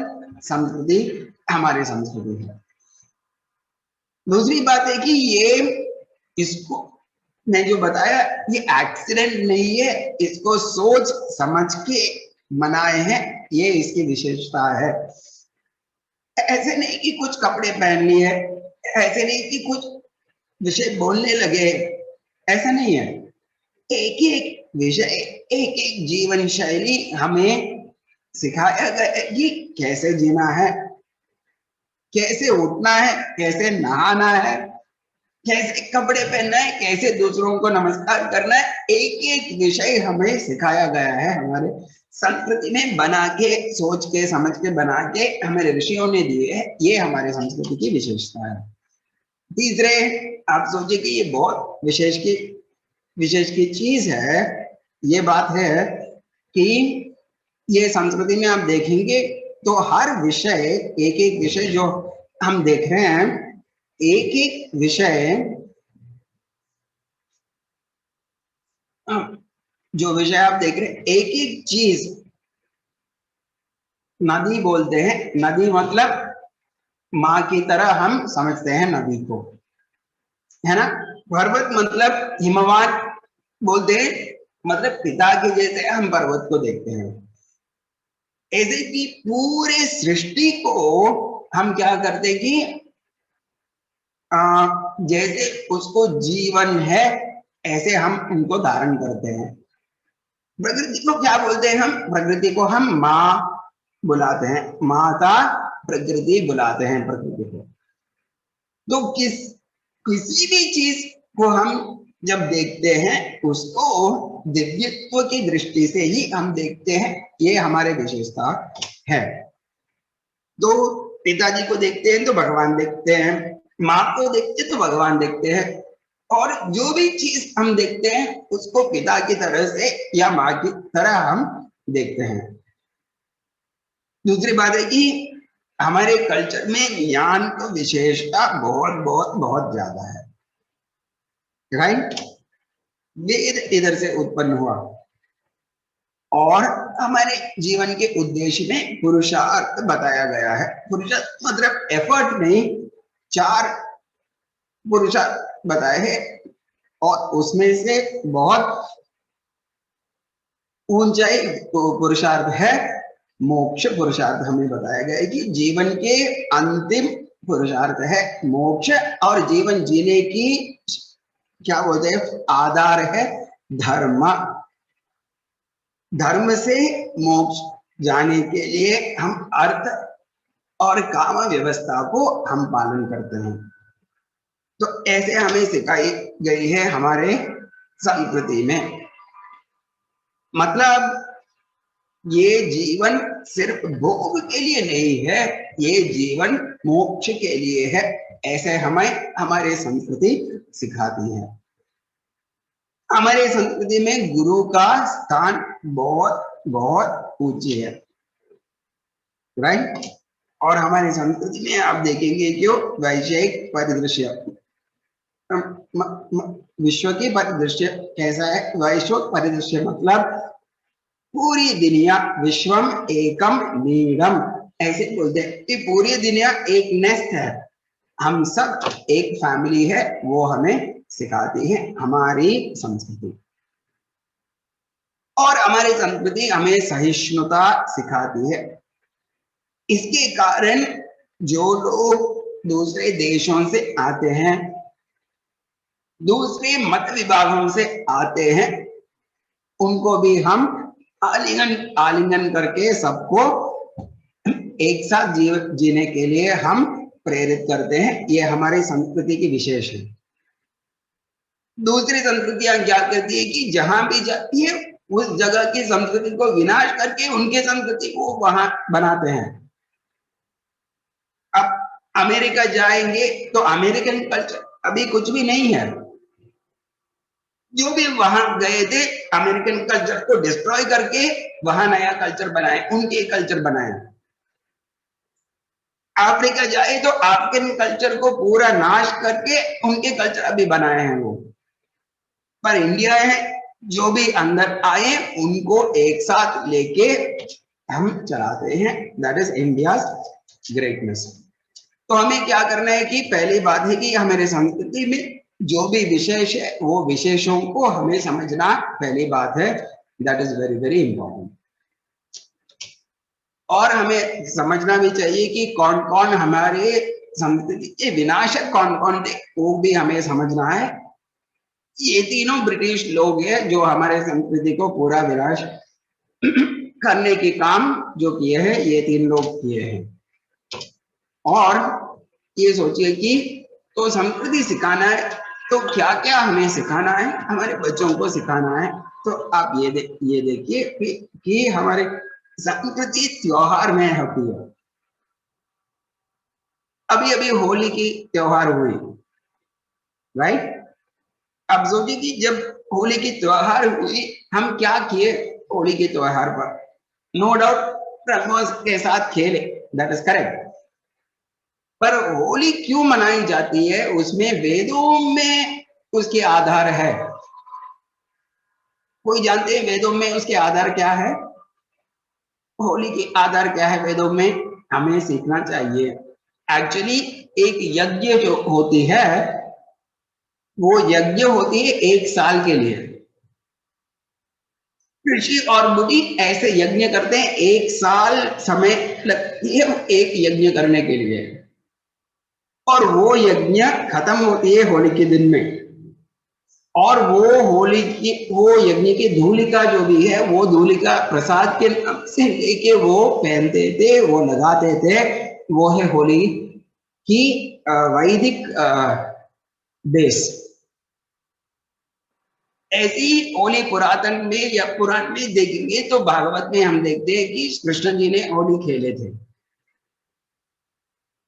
संस्कृति हमारी संस्कृति है। दूसरी बात है कि ये इसको मैं जो बताया ये एक्सीडेंट नहीं है, इसको सोच समझ के बनाए हैं, ये इसकी विशेषता है। ऐसे नहीं कि कुछ कपड़े पहन लिए, ऐसे नहीं कि कुछ विषय बोलने लगे, ऐसा नहीं है। एक एक विषय, एक एक जीवन शैली हमें सिखाया गया है कि कैसे जीना है, कैसे उठना है, कैसे नहाना है, कैसे कपड़े पहनना है, कैसे दूसरों को नमस्कार करना है। एक एक विषय हमें सिखाया गया है, हमारे संस्कृति में बना के, सोच के समझ के बना के हमारे ऋषियों ने दिए है। ये हमारे संस्कृति की विशेषता है। तीसरे, आप सोचिए कि ये बहुत विशेष की चीज है। ये बात है कि ये संस्कृति में आप देखेंगे तो हर विषय, एक एक विषय जो हम देख रहे हैं, एक एक विषय, जो विषय आप देख रहे हैं, एक एक चीज, नदी बोलते हैं, नदी मतलब माँ की तरह हम समझते हैं नदी को, है ना। पर्वत मतलब हिमवान बोलते हैं, मतलब पिता के जैसे हम पर्वत को देखते हैं। ऐसे कि पूरे सृष्टि को हम क्या करते कि जैसे उसको जीवन है ऐसे हम उनको धारण करते हैं। प्रकृति को क्या बोलते हैं हम? प्रकृति को हम माँ बुलाते हैं, माता प्रकृति बुलाते हैं प्रकृति को। तो किसी भी चीज को हम जब देखते हैं उसको दिव्यत्व की दृष्टि से ही हम देखते हैं, ये हमारे विशेषता है। तो पिताजी को देखते हैं तो भगवान देखते हैं, माँ को देखते हैं तो भगवान देखते हैं, और जो भी चीज हम देखते हैं उसको पिता की तरह से या माँ की तरह हम देखते हैं। दूसरी बात है कि हमारे कल्चर में ज्ञान की विशेषता बहुत बहुत बहुत ज्यादा है, राइट। वेद इधर से उत्पन्न हुआ और हमारे जीवन के उद्देश्य में पुरुषार्थ बताया गया है। पुरुषार्थ मतलब एफर्ट नहीं, 4 पुरुषार्थ बताए हैं और उसमें से बहुत ऊंचाई पुरुषार्थ है मोक्ष पुरुषार्थ। हमें बताया गया है कि जीवन के अंतिम पुरुषार्थ है मोक्ष, और जीवन जीने की क्या बोलते हैं आधार है धर्म। धर्म से मोक्ष जाने के लिए हम अर्थ और काम व्यवस्था को हम पालन करते हैं। तो ऐसे हमें सिखाई गई है हमारे संस्कृति में। मतलब ये जीवन सिर्फ भोग के लिए नहीं है, ये जीवन मोक्ष के लिए है, ऐसे हमें हमारे संस्कृति सिखाती है। हमारे संस्कृति में गुरु का स्थान बहुत बहुत ऊंची है, राइट। और हमारी संस्कृति में आप देखेंगे कि वैश्विक परिदृश्य, विश्व की परिदृश्य कैसा है? वैश्विक परिदृश्य मतलब पूरी दुनिया, विश्वम एकम नीडम, ऐसे बोलते हैं कि पूरी दुनिया एक नेस्ट है, हम सब एक फैमिली है, वो हमें सिखाती है हमारी संस्कृति। और हमारी संस्कृति हमें सहिष्णुता सिखाती है। इसके कारण जो लोग दूसरे देशों से आते हैं, दूसरे मत विभागों से आते हैं, उनको भी हम आलिंगन करके सबको एक साथ जीने के लिए हम प्रेरित करते हैं। ये हमारी संस्कृति की विशेष है। दूसरी संस्कृतियां क्या करती है कि जहां भी जाती है उस जगह की संस्कृति को विनाश करके उनके संस्कृति को वहां बनाते हैं। अब अमेरिका जाएंगे तो अमेरिकन कल्चर अभी कुछ भी नहीं है। जो भी वहां गए थे अमेरिकन कल्चर को डिस्ट्रॉय करके वहां नया कल्चर बनाए, उनके कल्चर बनाए। अफ्रीका जाए तो अफ्रीकन कल्चर को पूरा नाश करके उनके कल्चर अभी बनाए हैं वो। पर इंडिया है, जो भी अंदर आए उनको एक साथ लेके हम चलाते हैं। That is India's greatness. तो हमें क्या करना है कि पहली बात है कि हमारे संस्कृति में जो भी विशेष है वो विशेषों को हमें समझना पहली बात है। That is very very important. और हमें समझना भी चाहिए कि कौन कौन हमारे संस्कृति के विनाशक कौन कौन थे, वो भी हमें समझना है। ये तीनों ब्रिटिश लोग हैं जो हमारे संस्कृति को पूरा विनाश करने के काम जो किए हैं, ये तीन लोग किए हैं। और ये सोचिए कि तो संस्कृति सिखाना है तो क्या क्या हमें सिखाना है, हमारे बच्चों को सिखाना है। तो आप ये देखिए कि हमारे संस्कृति त्योहार में होती है। अभी अभी होली की त्योहार हुई, राइट। अब सोचिए कि जब होली की त्योहार हुई, हम क्या किए होली के त्योहार पर? नो डाउट रंगों के साथ खेले, दैट इज करेक्ट। पर होली क्यों मनाई जाती है? उसमें वेदों में उसके आधार है। कोई जानते हैं वेदों में उसके आधार क्या है? होली के आधार क्या है वेदों में? हमें सीखना चाहिए। एक्चुअली एक यज्ञ जो होती है वो यज्ञ होती है 1 साल के लिए। ऋषि और मुनि ऐसे यज्ञ करते हैं, 1 साल समय लगती है एक यज्ञ करने के लिए, और वो यज्ञ खत्म होती है होली के दिन में। और वो यज्ञ की धूलिका जो भी है, वो धूलिका प्रसाद के नाम से लेके वो पहनते थे, वो लगाते थे। वो है होली की वैदिक बेस। ऐसी होली पुरातन में या पुराण में देखेंगे तो भागवत में हम देखते हैं कि कृष्ण जी ने होली खेले थे।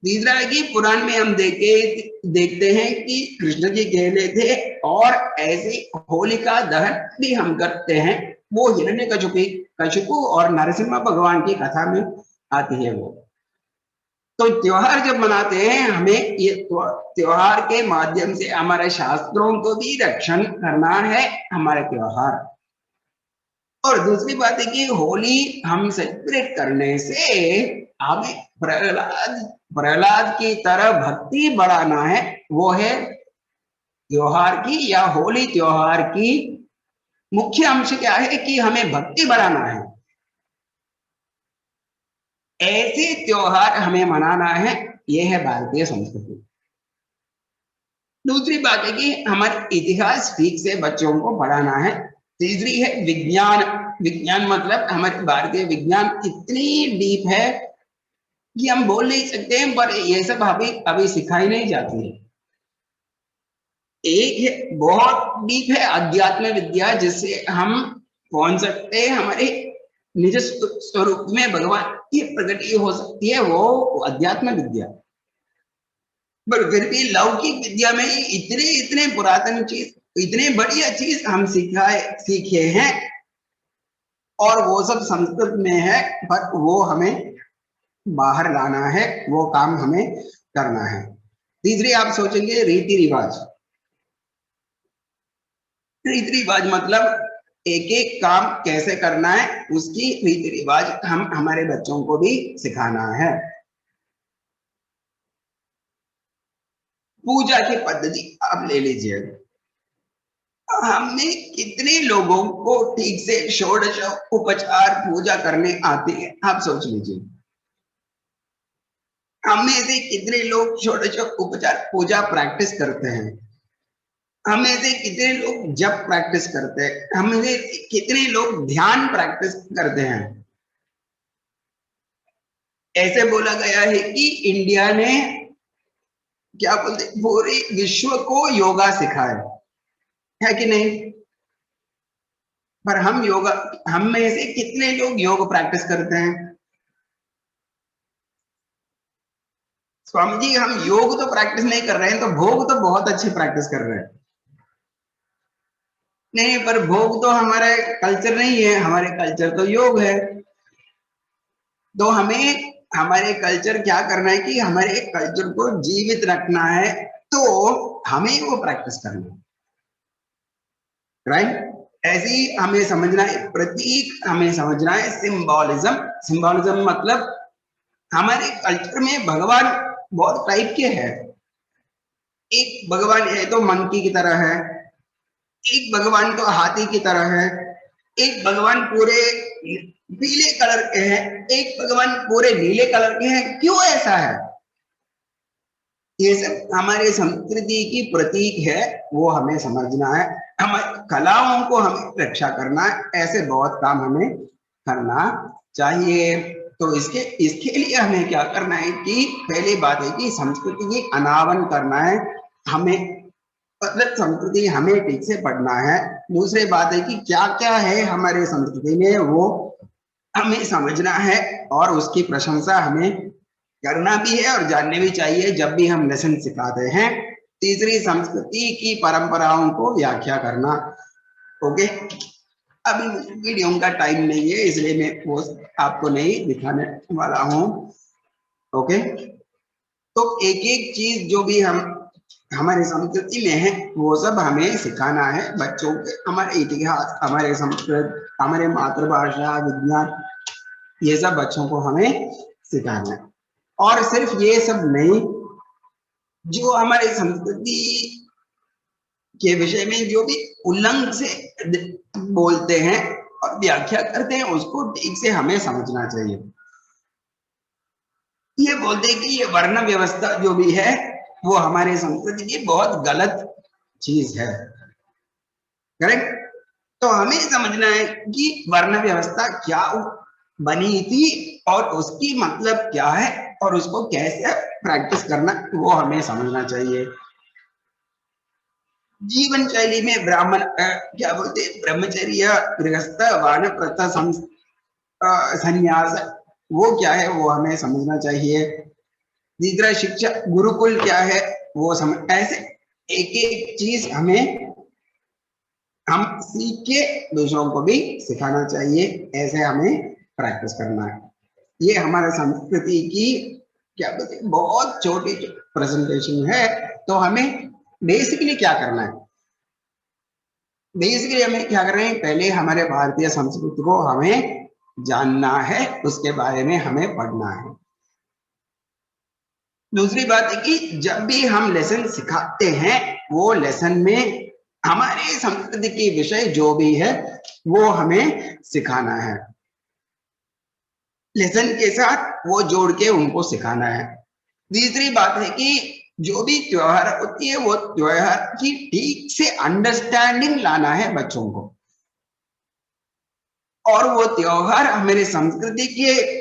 तीसरा है कि पुराण में हम देखते हैं कि कृष्ण जी खेले थे। और ऐसी होली का दहन भी हम करते हैं, वो हिरण्यकशिपु और नरसिम्हा भगवान की कथा में आती है वो। तो त्योहार जब मनाते हैं, हमें ये त्योहार के माध्यम से हमारे शास्त्रों को भी रक्षण करना है, हमारे त्योहार। और दूसरी बात है कि होली हम सेलिब्रेट करने से हमें प्रहलाद की तरह भक्ति बढ़ाना है। वो है त्योहार की या होली त्योहार की मुख्य अंश क्या है कि हमें भक्ति बढ़ाना है। ऐसे त्योहार हमें मनाना है, यह है भारतीय संस्कृति। दूसरी बात है कि हमारे इतिहास ठीक से बच्चों को पढ़ाना है। तीसरी है विज्ञान। विज्ञान मतलब हमारे भारतीय विज्ञान इतनी डीप है कि हम बोल नहीं सकते हैं, पर ये सब अभी सिखाई नहीं जाती है। एक है बहुत डीप है अध्यात्म विद्या, जिससे हम पहुंच सकते हैं हमारे निज स्वरूप में भगवान की प्रगति हो सकती है, वो अध्यात्म विद्या। पर फिर भी लौकिक विद्या में इतने पुरातन चीज, इतने बढ़िया चीज हम सीखे हैं, और वो सब संस्कृत में है, पर वो हमें बाहर लाना है, वो काम हमें करना है। तीसरी आप सोचेंगे रीति रिवाज। रीति रिवाज मतलब एक एक काम कैसे करना है, उसकी रीति रिवाज हम हमारे बच्चों को भी सिखाना है। पूजा की पद्धति आप ले लीजिए। हमने कितने लोगों को ठीक से षोडश उपचार पूजा करने आती है, आप सोच लीजिए। हमें से कितने लोग षोडश उपचार पूजा प्रैक्टिस करते हैं? हमें से कितने लोग जप प्रैक्टिस करते हैं? हमें से कितने लोग ध्यान प्रैक्टिस करते हैं? ऐसे बोला गया है कि इंडिया ने क्या बोलते पूरे विश्व को योगा सिखाया है कि नहीं? पर हम में से कितने लोग योग प्रैक्टिस करते हैं? स्वामी जी, हम योग तो प्रैक्टिस नहीं कर रहे हैं, तो भोग तो बहुत अच्छी प्रैक्टिस कर रहे हैं। नहीं, पर भोग तो हमारे कल्चर नहीं है, हमारे कल्चर तो योग है। तो हमें हमारे कल्चर क्या करना है कि हमारे कल्चर को जीवित रखना है, तो हमें वो प्रैक्टिस करना है। राइट। ऐसे ही हमें समझना है प्रतीक, हमें समझना है सिंबोलिज्म। सिंबोलिज्म मतलब हमारे कल्चर में भगवान बहुत टाइप के हैं। एक भगवान है तो मंकी की तरह है, एक भगवान तो हाथी की तरह है, एक भगवान पूरे पीले कलर के हैं, एक भगवान पूरे नीले कलर के हैं। क्यों ऐसा है? ये सब हमारे संस्कृति की प्रतीक है, वो हमें समझना है। हमारी कलाओं को हमें रक्षा करना है, ऐसे बहुत काम हमें करना चाहिए। तो इसके लिए हमें क्या करना है कि पहली बात है कि संस्कृति की अनावरण करना है हमें, मतलब संस्कृति हमें ठीक से पढ़ना है। दूसरी बात है कि क्या क्या है हमारे संस्कृति में वो हमें समझना है और उसकी प्रशंसा हमें करना भी है और जानने भी चाहिए जब भी हम लेसन सिखाते हैं। तीसरी, संस्कृति की परंपराओं को व्याख्या करना। ओके, अभी वीडियो का टाइम नहीं है इसलिए मैं वो आपको नहीं दिखाने वाला हूँ। ओके, तो एक एक चीज जो भी हम हमारी संस्कृति में है वो सब हमें सिखाना है बच्चों के। हमारे इतिहास, हमारे संस्कृत, हमारे मातृभाषा, विज्ञान, ये सब बच्चों को हमें सिखाना है। और सिर्फ ये सब नहीं, जो हमारे संस्कृति के विषय में जो भी उल्लंघन से बोलते हैं और व्याख्या करते हैं उसको ठीक से हमें समझना चाहिए। ये बोलते हैं कि ये वर्ण व्यवस्था जो भी है वो हमारे संस्कृति की बहुत गलत चीज है, करेक्ट। तो हमें समझना है कि वर्ण व्यवस्था क्या बनी थी और उसकी मतलब क्या है और उसको कैसे प्रैक्टिस करना वो हमें समझना चाहिए। जीवन शैली में ब्राह्मण क्या बोलते हैं, ब्रह्मचर्य, गृहस्थ, वानप्रस्थ, संन्यास, वो क्या है वो हमें समझना चाहिए। तीसरा, शिक्षा गुरुकुल क्या है वो समझ। ऐसे एक एक चीज हम सीख के दूसरों को भी सिखाना चाहिए, ऐसे हमें प्रैक्टिस करना है। ये हमारे संस्कृति की क्या बोलते हैं बहुत छोटी प्रेजेंटेशन है। तो हमें बेसिकली क्या करना है, बेसिकली हमें क्या कर रहे हैं, पहले हमारे भारतीय संस्कृति को हमें जानना है, उसके बारे में हमें पढ़ना है। दूसरी बात है कि जब भी हम लेसन सिखाते हैं वो लेसन में हमारे संस्कृति के विषय जो भी है वो हमें सिखाना है, लेसन के साथ वो जोड़ के उनको सिखाना है। तीसरी बात है कि जो भी त्योहार होती है वो त्योहार की ठीक से अंडरस्टैंडिंग लाना है बच्चों को, और वो त्योहार हमारे संस्कृति के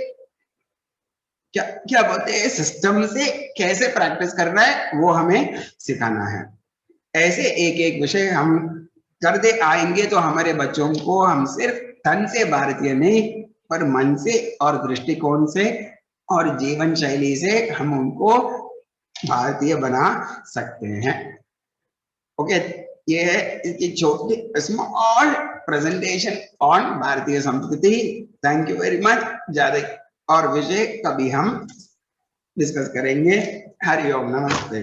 क्या क्या बोलते हैं सिस्टम से कैसे प्रैक्टिस करना है वो हमें सिखाना है। ऐसे एक एक विषय हम करते आएंगे तो हमारे बच्चों को हम सिर्फ तन से भारतीय नहीं पर मन से और दृष्टिकोण से और जीवन शैली से हम उनको भारतीय बना सकते हैं। ओके, ये है इसकी छोटी स्मॉल प्रेजेंटेशन ऑन भारतीय संस्कृति। Thank you very much. ज्यादा और विषय कभी हम डिस्कस करेंगे। हरि ओम, नमस्ते।